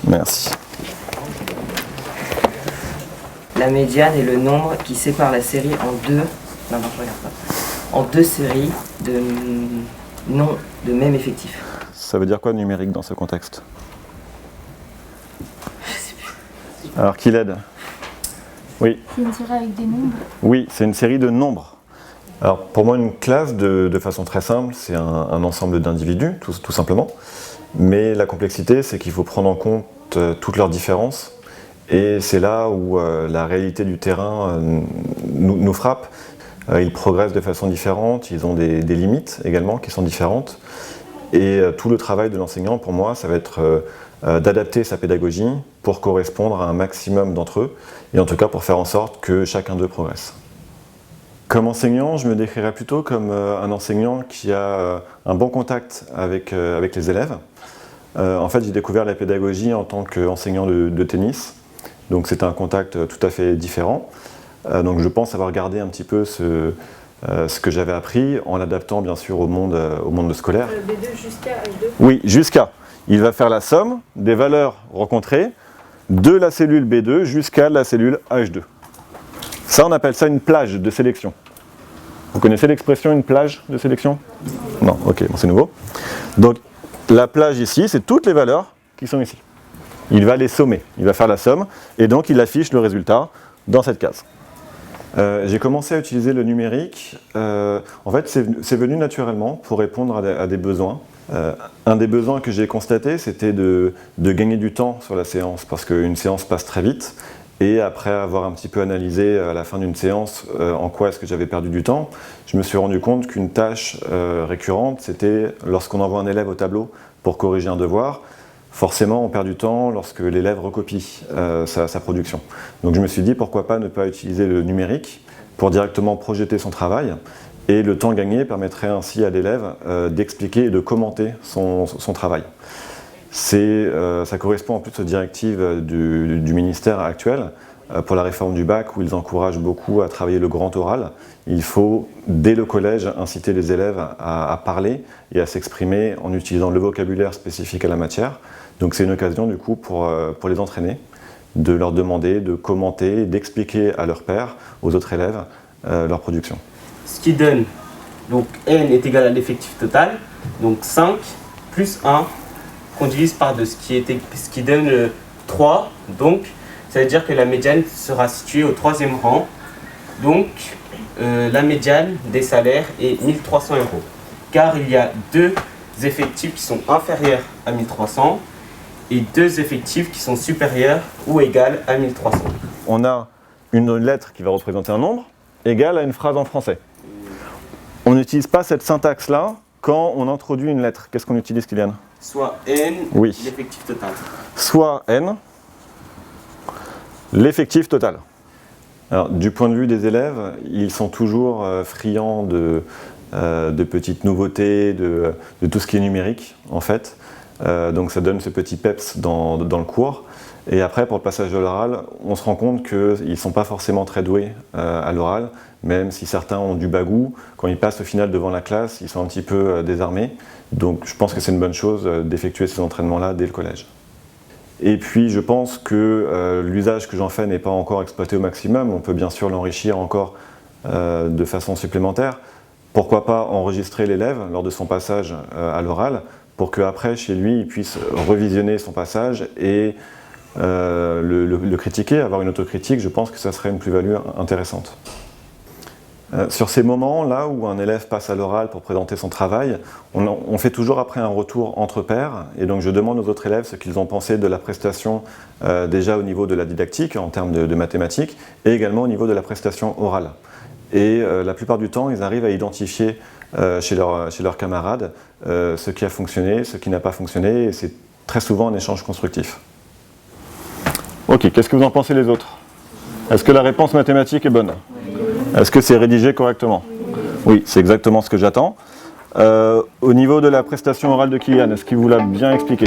Merci. La médiane est le nombre qui sépare la série en deux. Non, je regarde pas. En deux séries de noms de même effectif. Ça veut dire quoi numérique dans ce contexte? Alors qui l'aide? Oui. C'est une série avec des nombres? Oui, c'est une série de nombres. Alors pour moi, une classe, de façon très simple, c'est un ensemble d'individus, tout simplement. Mais la complexité, c'est qu'il faut prendre en compte toutes leurs différences. Et c'est là où la réalité du terrain nous frappe. Ils progressent de façon différente, ils ont des limites également qui sont différentes. Et tout le travail de l'enseignant, pour moi, ça va être d'adapter sa pédagogie pour correspondre à un maximum d'entre eux, et en tout cas pour faire en sorte que chacun d'eux progresse. Comme enseignant, je me décrirais plutôt comme un enseignant qui a un bon contact avec les élèves. En fait, j'ai découvert la pédagogie en tant qu'enseignant de tennis, donc c'était un contact tout à fait différent. Donc je pense avoir gardé un petit peu ce que j'avais appris en l'adaptant bien sûr au monde scolaire. B2 jusqu'à H2? Oui, jusqu'à. Il va faire la somme des valeurs rencontrées de la cellule B2 jusqu'à la cellule H2. Ça, on appelle ça une plage de sélection. Vous connaissez l'expression une plage de sélection? Non, ok, bon, c'est nouveau. Donc la plage ici, c'est toutes les valeurs qui sont ici. Il va les sommer, il va faire la somme, et donc il affiche le résultat dans cette case. J'ai commencé à utiliser le numérique, en fait c'est venu naturellement pour répondre à des besoins. Un des besoins que j'ai constaté, c'était de gagner du temps sur la séance, parce qu'une séance passe très vite, et après avoir un petit peu analysé à la fin d'une séance en quoi est-ce que j'avais perdu du temps, je me suis rendu compte qu'une tâche récurrente, c'était lorsqu'on envoie un élève au tableau pour corriger un devoir, forcément on perd du temps lorsque l'élève recopie sa production. Donc je me suis dit pourquoi pas ne pas utiliser le numérique pour directement projeter son travail, et le temps gagné permettrait ainsi à l'élève d'expliquer et de commenter son travail. Ça correspond en plus aux directives du ministère actuel pour la réforme du bac, où ils encouragent beaucoup à travailler le grand oral. Il faut, dès le collège, inciter les élèves à parler et à s'exprimer en utilisant le vocabulaire spécifique à la matière. Donc c'est une occasion du coup pour les entraîner, de leur demander de commenter, d'expliquer à leurs pairs, aux autres élèves, leur production. Ce qui donne, donc n est égal à l'effectif total, donc 5 plus 1 qu'on divise par 2, ce qui donne 3, donc ça veut dire que la médiane sera située au 3e rang, donc la médiane des salaires est 1300 €, car il y a 2 effectifs qui sont inférieurs à 1300 et 2 effectifs qui sont supérieurs ou égales à 1300. On a une lettre qui va représenter un nombre égale à une phrase en français. On n'utilise pas cette syntaxe-là quand on introduit une lettre. Qu'est-ce qu'on utilise, Kylian? Soit n, oui. L'effectif total. Soit n, l'effectif total. Alors, du point de vue des élèves, ils sont toujours friands de petites nouveautés, de tout ce qui est numérique, en fait. Donc ça donne ce petit peps dans le cours. Et après, pour le passage de l'oral, on se rend compte qu'ils ne sont pas forcément très doués à l'oral, même si certains ont du bagou. Quand ils passent au final devant la classe, ils sont un petit peu désarmés. Donc je pense que c'est une bonne chose d'effectuer ces entraînements-là dès le collège. Et puis je pense que l'usage que j'en fais n'est pas encore exploité au maximum. On peut bien sûr l'enrichir encore de façon supplémentaire. Pourquoi pas enregistrer l'élève lors de son passage à l'oral, pour qu'après, chez lui, il puisse revisionner son passage et le critiquer, avoir une autocritique. Je pense que ça serait une plus-value intéressante. Sur ces moments-là où un élève passe à l'oral pour présenter son travail, on fait toujours après un retour entre pairs, et donc je demande aux autres élèves ce qu'ils ont pensé de la prestation déjà au niveau de la didactique, en termes de mathématiques, et également au niveau de la prestation orale. Et la plupart du temps, ils arrivent à identifier chez leurs camarades ce qui a fonctionné, ce qui n'a pas fonctionné, et c'est très souvent un échange constructif. Ok, qu'est-ce que vous en pensez les autres? Est-ce que la réponse mathématique est bonne? Est-ce que c'est rédigé correctement? Oui, c'est exactement ce que j'attends. Au niveau de la prestation orale de Kylian, est-ce qu'il vous l'a bien expliqué?